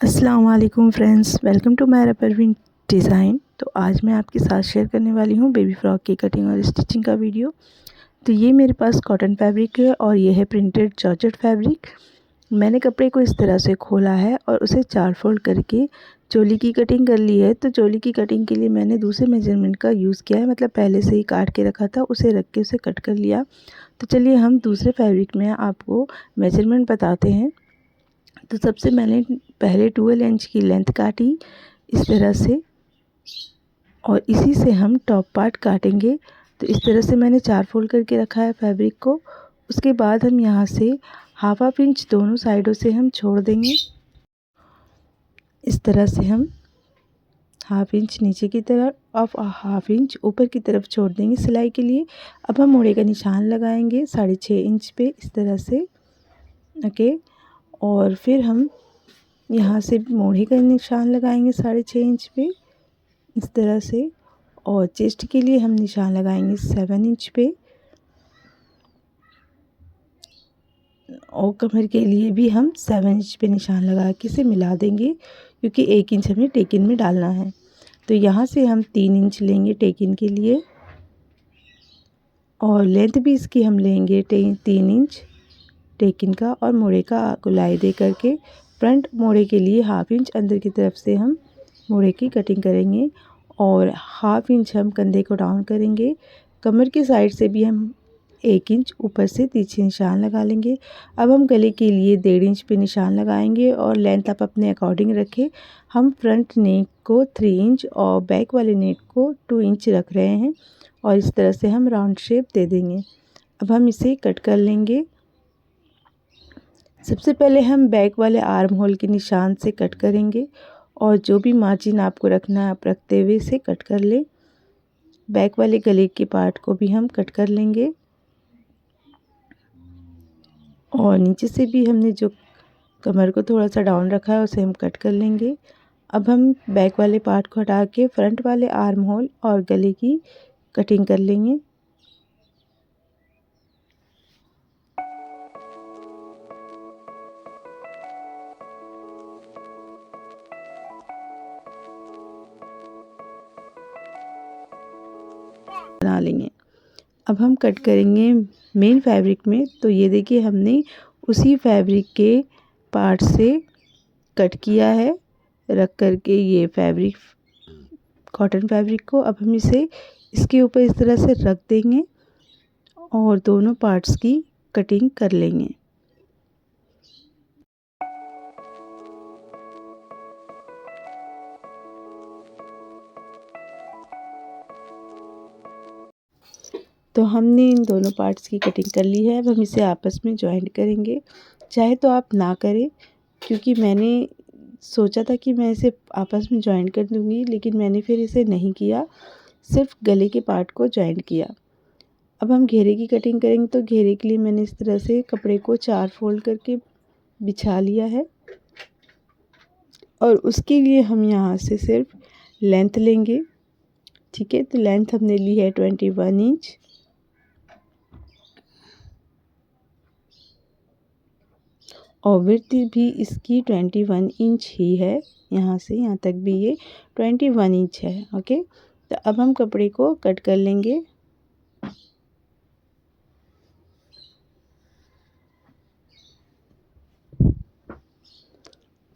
अस्सलाम वालेकुम friends, welcome to my Parveen design. तो आज मैं आपके साथ शेयर करने वाली हूँ बेबी फ्रॉक की कटिंग और स्टिचिंग का वीडियो। तो ये मेरे पास कॉटन फैब्रिक है और ये है प्रिंटेड जॉर्जेट फैब्रिक। मैंने कपड़े को इस तरह से खोला है और उसे 4 फोल्ड करके चोली की कटिंग कर ली है। तो चोली की कटिंग के लिए मैंने दूसरे मेजरमेंट का यूज़ किया है, मतलब पहले से ही काट के रखा था, उसे रख के उसे कट कर लिया। तो चलिए हम दूसरे फैब्रिक में आपको मेजरमेंट बताते हैं। तो सबसे मैंने पहले 12 इंच की लेंथ काटी इस तरह से, और इसी से हम टॉप पार्ट काटेंगे। तो इस तरह से मैंने 4 फोल्ड करके रखा है फैब्रिक को। उसके बाद हम यहाँ से हाफ इंच दोनों साइडों से हम छोड़ देंगे। इस तरह से हम हाफ इंच नीचे की तरफ और हाफ इंच ऊपर की तरफ छोड़ देंगे सिलाई के लिए। अब हम मोड़े का निशान लगाएंगे 6.5 इंच पे इस तरह से, ओके। और फिर हम यहाँ से मोड़े का निशान लगाएंगे 6.5 इंच पे इस तरह से। और चेस्ट के लिए हम निशान लगाएंगे 7 इंच पे, और कमर के लिए भी हम 7 इंच पे निशान लगा के इसे मिला देंगे, क्योंकि 1 इंच हमें टेकिन में डालना है। तो यहाँ से हम 3 इंच लेंगे टेकिन के लिए, और लेंथ भी इसकी हम लेंगे 3 इंच टेकिन का। और मोड़े का गोलाई दे करके फ्रंट मोड़े के लिए हाफ इंच अंदर की तरफ से हम मोड़े की कटिंग करेंगे, और हाफ इंच हम कंधे को डाउन करेंगे। कमर की साइड से भी हम 1 इंच ऊपर से तिरछे निशान लगा लेंगे। अब हम गले के लिए 1.5 इंच पे निशान लगाएंगे, और लेंथ आप अपने अकॉर्डिंग रखें। हम फ्रंट नेक को 3 इंच और बैक वाले नेक को 2 इंच रख रहे हैं, और इस तरह से हम राउंड शेप दे देंगे। अब हम इसे कट कर लेंगे। सबसे पहले हम बैक वाले आर्म होल के निशान से कट करेंगे, और जो भी मार्जिन आपको रखना है आप रखते हुए इसे कट कर लें। बैक वाले गले के पार्ट को भी हम कट कर लेंगे, और नीचे से भी हमने जो कमर को थोड़ा सा डाउन रखा है उसे हम कट कर लेंगे। अब हम बैक वाले पार्ट को हटा के फ्रंट वाले आर्म होल और गले की कटिंग कर लेंगे। बना लेंगे। अब हम कट करेंगे मेन फैब्रिक में। तो ये देखिए हमने उसी फैब्रिक के पार्ट से कट किया है रख करके ये फैब्रिक, कॉटन फैब्रिक को। अब हम इसे इसके ऊपर इस तरह से रख देंगे और दोनों पार्ट्स की कटिंग कर लेंगे। तो हमने इन दोनों पार्ट्स की कटिंग कर ली है। अब हम इसे आपस में जॉइंट करेंगे। चाहे तो आप ना करें, क्योंकि मैंने सोचा था कि मैं इसे आपस में जॉइंट कर दूँगी, लेकिन मैंने फिर इसे नहीं किया, सिर्फ गले के पार्ट को जॉइंट किया। अब हम घेरे की कटिंग करेंगे। तो घेरे के लिए मैंने इस तरह से कपड़े को 4 फोल्ड करके बिछा लिया है, और उसके लिए हम यहाँ से सिर्फ लेंथ लेंगे। ठीक है, तो लेंथ हमने ली है 21 इंच, और विड्थ भी इसकी 21 इंच ही है। यहाँ से यहाँ तक भी ये 21 इंच है, ओके। तो अब हम कपड़े को कट कर लेंगे।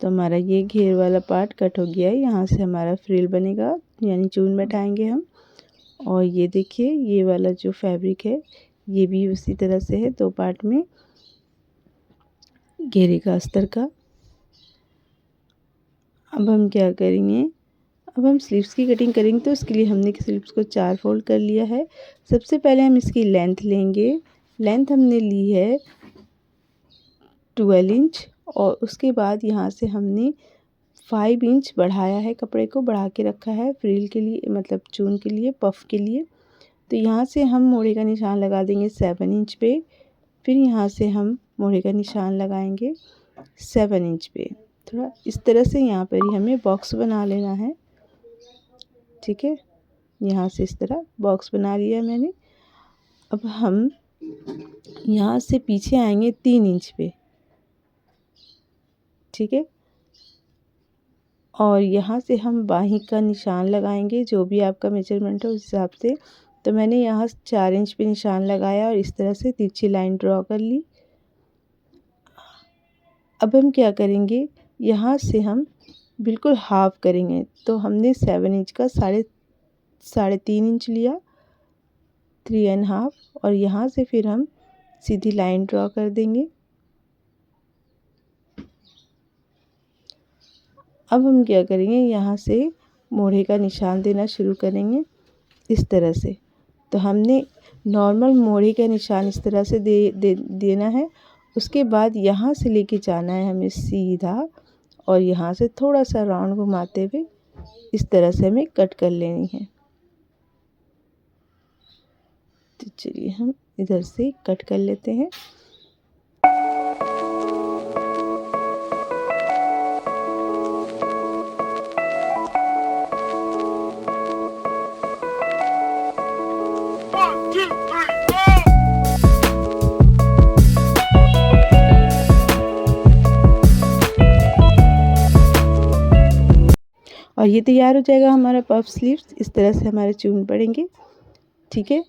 तो हमारा ये घेर वाला पार्ट कट हो गया है। यहाँ से हमारा फ्रिल बनेगा, यानी चून बैठाएंगे हम। और ये देखिए ये वाला जो फैब्रिक है ये भी उसी तरह से है, 2 पार्ट में घेरे का अस्तर का। अब हम क्या करेंगे, अब हम स्लीव्स की कटिंग करेंगे। तो उसके लिए हमने स्लीव्स को 4 फोल्ड कर लिया है। सबसे पहले हम इसकी लेंथ लेंगे। लेंथ हमने ली है 12 इंच, और उसके बाद यहाँ से हमने 5 इंच बढ़ाया है, कपड़े को बढ़ा के रखा है फ्रिल के लिए, मतलब चून के लिए, पफ के लिए। तो यहाँ से हम मोड़े का निशान लगा देंगे 7 इंच पे। फिर यहाँ से हम मोड़े का निशान लगाएंगे 7 इंच पे। थोड़ा इस तरह से यहाँ पर ही हमें बॉक्स बना लेना है। ठीक है, यहाँ से इस तरह बॉक्स बना लिया मैंने। अब हम यहाँ से पीछे आएंगे 3 इंच पे। ठीक है, और यहाँ से हम बाहीं का निशान लगाएंगे, जो भी आपका मेजरमेंट है उस हिसाब से। तो मैंने यहाँ 4 इंच पे निशान लगाया और इस तरह से तिरछी लाइन ड्रॉ कर ली। अब हम क्या करेंगे, यहाँ से हम बिल्कुल हाफ करेंगे। तो हमने 7 इंच का साढ़े 3 इंच लिया, 3.5, और यहाँ से फिर हम सीधी लाइन ड्रॉ कर देंगे। अब हम क्या करेंगे, यहाँ से मोड़े का निशान देना शुरू करेंगे इस तरह से। तो हमने नॉर्मल मोड़े का निशान इस तरह से देना है। उसके बाद यहाँ से लेके जाना है हमें सीधा, और यहाँ से थोड़ा सा राउंड घुमाते हुए इस तरह से हमें कट कर लेनी है। तो चलिए हम इधर से कट कर लेते हैं। और ये तैयार हो जाएगा हमारा पफ स्लीव्स। इस तरह से हमारे चून पड़ेंगे, ठीक है।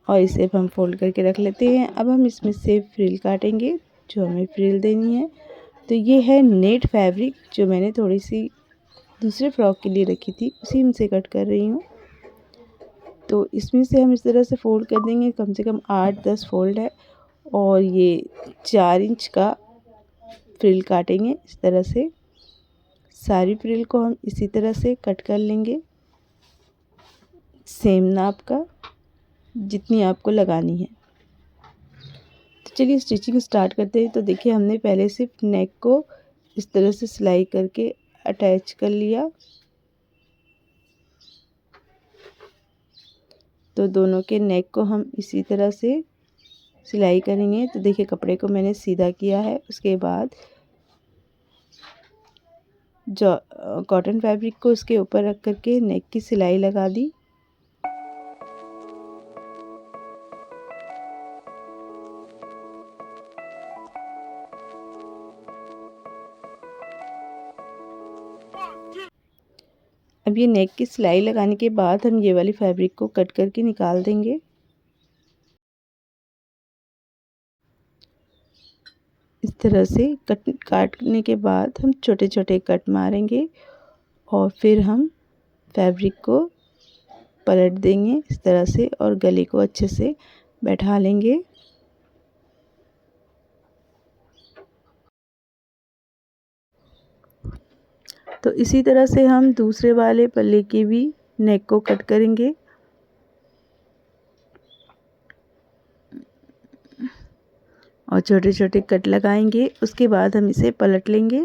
और इसे हम फोल्ड करके रख लेते हैं। अब हम इसमें से फ्रिल काटेंगे, जो हमें फ्रिल देनी है। तो ये है नेट फैब्रिक, जो मैंने थोड़ी सी दूसरे फ्रॉक के लिए रखी थी, उसी में से कट कर रही हूँ। तो इसमें से हम इस तरह से फ़ोल्ड कर देंगे, कम से कम 8-10 फोल्ड है। और ये 4 इंच का फ्रिल काटेंगे इस तरह से। सारी फ्रिल को हम इसी तरह से कट कर लेंगे, सेम नाप का, जितनी आपको लगानी है। तो चलिए स्टिचिंग स्टार्ट करते हैं। तो देखिए, हमने पहले सिर्फ नेक को इस तरह से सिलाई करके अटैच कर लिया। तो दोनों के नेक को हम इसी तरह से सिलाई करेंगे। तो देखिए, कपड़े को मैंने सीधा किया है। उसके बाद जो कॉटन फैब्रिक को उसके ऊपर रख करके नेक की सिलाई लगा दी। अब ये नेक की सिलाई लगाने के बाद हम ये वाली फैब्रिक को कट करके निकाल देंगे। इस तरह से काटने के बाद हम छोटे छोटे कट मारेंगे और फिर हम फैब्रिक को पलट देंगे इस तरह से, और गले को अच्छे से बैठा लेंगे। तो इसी तरह से हम दूसरे वाले पल्ले की भी नेक को कट करेंगे। और छोटे छोटे कट लगाएंगे। उसके बाद हम इसे पलट लेंगे।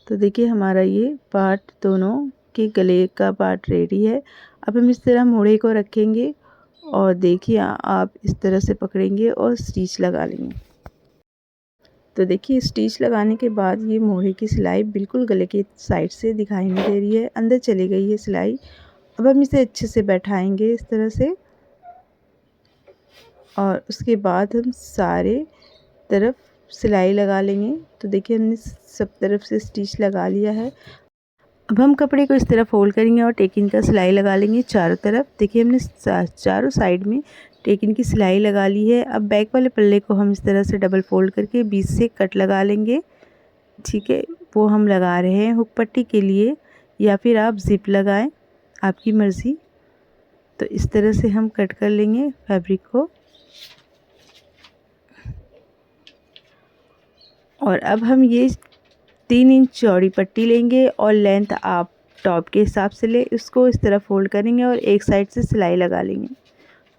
तो देखिए, हमारा ये पार्ट, दोनों के गले का पार्ट रेडी है। अब हम इस तरह मोड़े को रखेंगे और देखिए आप इस तरह से पकड़ेंगे और स्टिच लगा लेंगे। तो देखिए, स्टिच लगाने के बाद ये मोड़े की सिलाई बिल्कुल गले की साइड से दिखाई नहीं दे रही है, अंदर चली गई है सिलाई। अब हम इसे अच्छे से बैठाएंगे इस तरह से, और उसके बाद हम सारे तरफ सिलाई लगा लेंगे। तो देखिए, हमने सब तरफ से स्टिच लगा लिया है। अब हम कपड़े को इस तरह फोल्ड करेंगे और टेकिन का सिलाई लगा लेंगे चारों तरफ। देखिए, हमने चारों साइड में टेकिन की सिलाई लगा ली है। अब बैक वाले पल्ले को हम इस तरह से डबल फोल्ड करके बीच से कट लगा लेंगे, ठीक है। वो हम लगा रहे हैं हुक पट्टी के लिए, या फिर आप जिप लगाएं, आपकी मर्ज़ी। तो इस तरह से हम कट कर लेंगे फैब्रिक को। और अब हम ये 3 इंच चौड़ी पट्टी लेंगे और लेंथ आप टॉप के हिसाब से ले, उसको इस तरह फोल्ड करेंगे और एक साइड से सिलाई लगा लेंगे।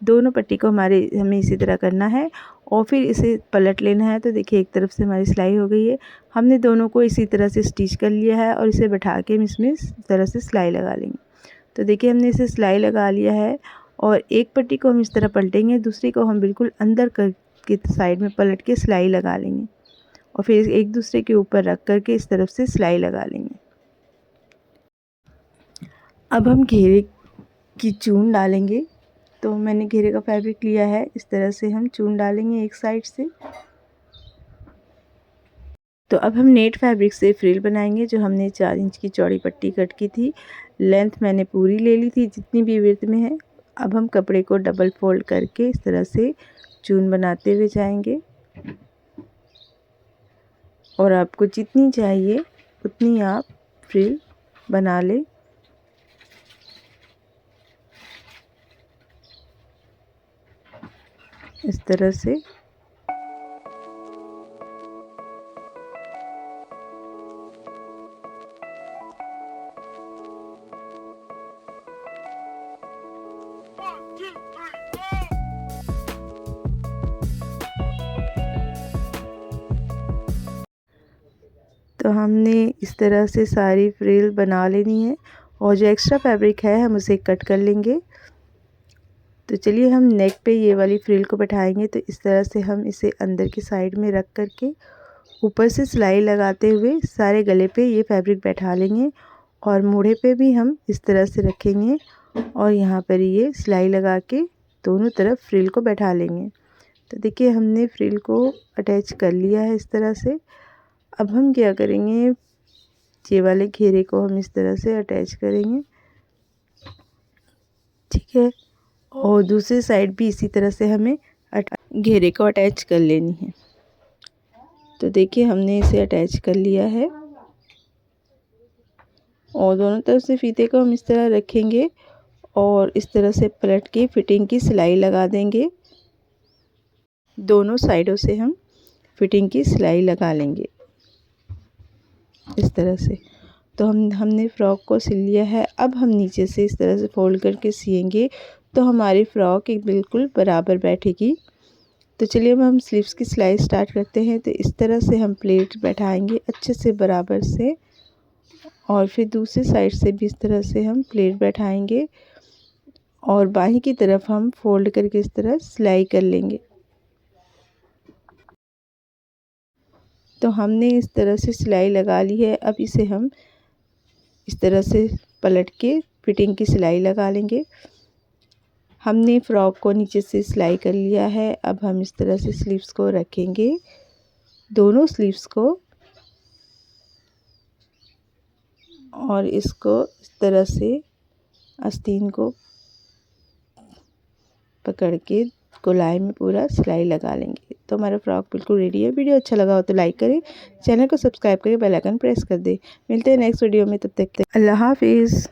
दोनों पट्टी को हमें इसी तरह करना है और फिर इसे पलट लेना है। तो देखिए, एक तरफ से हमारी सिलाई हो गई है। हमने दोनों को इसी तरह से स्टिच कर लिया है और इसे बैठा के हम इसमें इस तरह से सिलाई लगा लेंगे। तो देखिए, हमने इसे सिलाई लगा लिया है और एक पट्टी को हम इस तरह पलटेंगे, दूसरी को हम बिल्कुल अंदर के साइड में पलट के सिलाई लगा लेंगे और फिर एक दूसरे के ऊपर रख करके इस तरफ से सिलाई लगा लेंगे। अब हम घेरे की चून डालेंगे। तो मैंने घेरे का फैब्रिक लिया है, इस तरह से हम चून डालेंगे एक साइड से। तो अब हम नेट फैब्रिक से फ्रिल बनाएंगे। जो हमने 4 इंच की चौड़ी पट्टी कट की थी, लेंथ मैंने पूरी ले ली थी जितनी भी विड्थ में है। अब हम कपड़े को डबल फोल्ड करके इस तरह से चून बनाते हुए जाएंगे और आपको जितनी चाहिए उतनी आप फ्रिल बना लें। इस तरह से तो हमने इस तरह से सारी फ्रिल बना लेनी है और जो एक्स्ट्रा फैब्रिक है हम उसे कट कर लेंगे। तो चलिए हम नेक पे ये वाली फ्रिल को बैठाएंगे। तो इस तरह से हम इसे अंदर की साइड में रख करके ऊपर से सिलाई लगाते हुए सारे गले पे ये फैब्रिक बैठा लेंगे और मूढ़े पे भी हम इस तरह से रखेंगे और यहाँ पर ये सिलाई लगा के दोनों तरफ फ्रिल को बैठा लेंगे। तो देखिए हमने फ्रिल को अटैच कर लिया है इस तरह से। अब हम क्या करेंगे, ये वाले घेरे को हम इस तरह से अटैच करेंगे, ठीक है। और दूसरी साइड भी इसी तरह से हमें घेरे को अटैच कर लेनी है। तो देखिए हमने इसे अटैच कर लिया है और दोनों तरफ से फीते को हम इस तरह रखेंगे और इस तरह से पलट के फिटिंग की सिलाई लगा देंगे। दोनों साइडों से हम फिटिंग की सिलाई लगा लेंगे इस तरह से। तो हमने फ़्रॉक को सिल लिया है। अब हम नीचे से इस तरह से फोल्ड करके सिएंगे तो हमारी फ़्रॉक एक बिल्कुल बराबर बैठेगी। तो चलिए अब हम स्लीव्स की सिलाई स्टार्ट करते हैं। तो इस तरह से हम प्लेट बैठाएंगे अच्छे से बराबर से और फिर दूसरी साइड से भी इस तरह से हम प्लेट बैठाएंगे और बाहीं की तरफ हम फोल्ड करके इस तरह सिलाई कर लेंगे। तो हमने इस तरह से सिलाई लगा ली है। अब इसे हम इस तरह से पलट के फिटिंग की सिलाई लगा लेंगे। हमने फ़्रॉक को नीचे से सिलाई कर लिया है। अब हम इस तरह से स्लीव्स को रखेंगे, दोनों स्लीव्स को, और इसको इस तरह से आस्तीन को पकड़ के गोलाई में पूरा सिलाई लगा लेंगे। तो हमारा फ़्रॉक बिल्कुल रेडी है। वीडियो अच्छा लगा हो तो लाइक करें, चैनल को सब्सक्राइब करें, बेल आइकन प्रेस कर दें। मिलते हैं नेक्स्ट वीडियो में, तब तक अल्लाह हाफिज़।